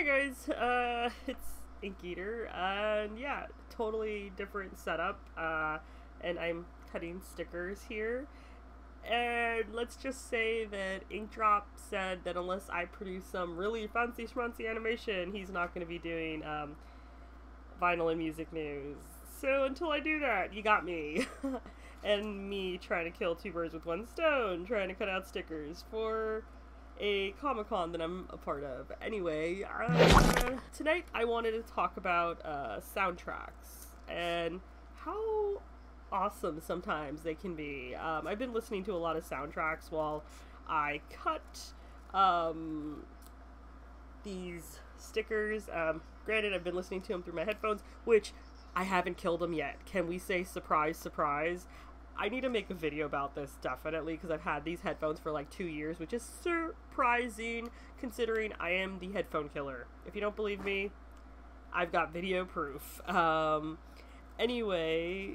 guys, it's Inkeater, and yeah, totally different setup, and I'm cutting stickers here, and let's just say that Inkdrop said that unless I produce some really fancy schmancy animation, he's not going to be doing, vinyl and music news. So until I do that, you got me. And me trying to kill two birds with one stone, trying to cut out stickers for a Comic-Con that I'm a part of. Anyway, tonight I wanted to talk about soundtracks and how awesome sometimes they can be. I've been listening to a lot of soundtracks while I cut these stickers. Granted, I've been listening to them through my headphones, which I haven't killed them yet. Can we say surprise, surprise? I need to make a video about this, definitely, because I've had these headphones for like 2 years, which is surprising considering I am the headphone killer. If you don't believe me, I've got video proof. Anyway,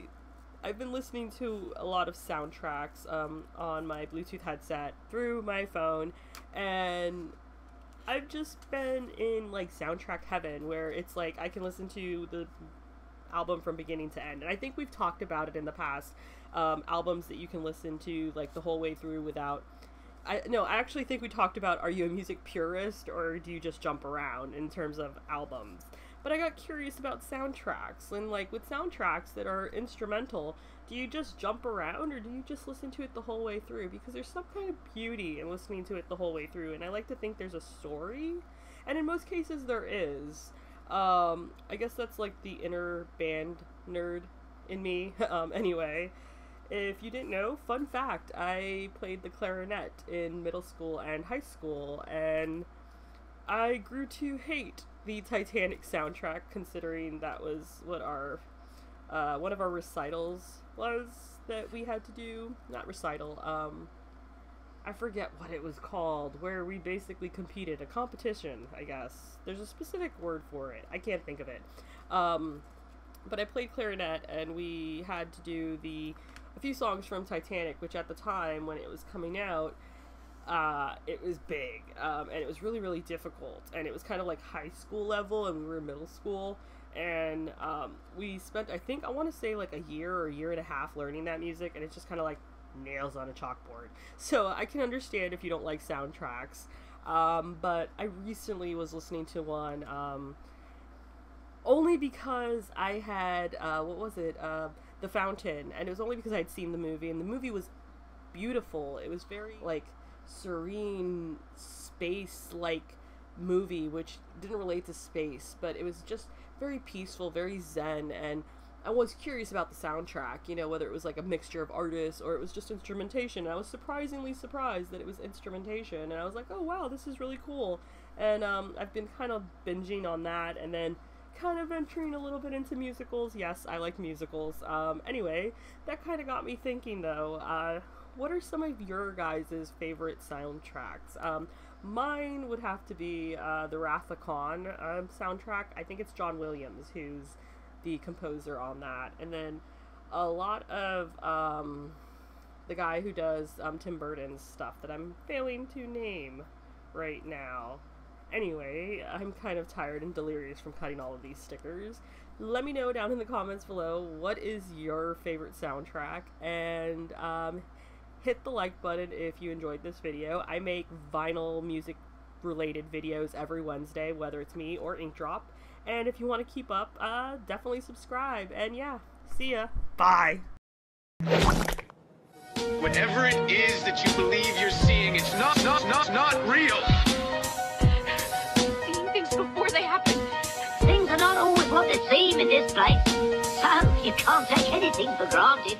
I've been listening to a lot of soundtracks on my Bluetooth headset through my phone, and I've just been in like soundtrack heaven, where it's like I can listen to the album from beginning to end. And I think we've talked about it in the past, albums that you can listen to like the whole way through without I actually think we talked about, are you a music purist or do you just jump around in terms of albums? But I got curious about soundtracks, and like with soundtracks that are instrumental, do you just jump around or do you just listen to it the whole way through? Because there's some kind of beauty in listening to it the whole way through, and I like to think there's a story, and in most cases there is. I guess that's like the inner band nerd in me. Anyway, if you didn't know, fun fact, I played the clarinet in middle school and high school, and I grew to hate the Titanic soundtrack, considering that was what our, one of our recitals was that we had to do. Not recital, I forget what it was called, where we basically competed, a competition, I guess. There's a specific word for it. I can't think of it. But I played clarinet, and we had to do a few songs from Titanic, which at the time, when it was coming out, it was big, and it was really, really difficult, and it was kind of like high school level, and we were in middle school, and we spent, I think, I want to say like a year or a year and a half learning that music, and it's just kind of like nails on a chalkboard. So I can understand if you don't like soundtracks, but I recently was listening to one, only because I had, what was it, The Fountain, and it was only because I had seen the movie, and the movie was beautiful. It was very, like, serene, space-like movie, which didn't relate to space, but it was just very peaceful, very zen, and I was curious about the soundtrack, you know, whether it was like a mixture of artists or it was just instrumentation. And I was surprisingly surprised that it was instrumentation, and I was like, oh wow, this is really cool. And I've been kind of binging on that, and then kind of venturing a little bit into musicals. Yes, I like musicals. Anyway, that kind of got me thinking though, what are some of your guys' favorite soundtracks? Mine would have to be the Wrath of Khan soundtrack. I think it's John Williams who's the composer on that, and then a lot of the guy who does Tim Burton's stuff that I'm failing to name right now. Anyway, I'm kind of tired and delirious from cutting all of these stickers. Let me know down in the comments below, what is your favorite soundtrack, and hit the like button if you enjoyed this video. I make vinyl music related videos every Wednesday, whether it's me or Inkdrop. And if you want to keep up, definitely subscribe. And yeah, see ya. Bye. Whatever it is that you believe you're seeing, it's not real. Seeing things before they happen. Things are not always what they seem in this place. So you can't take anything for granted.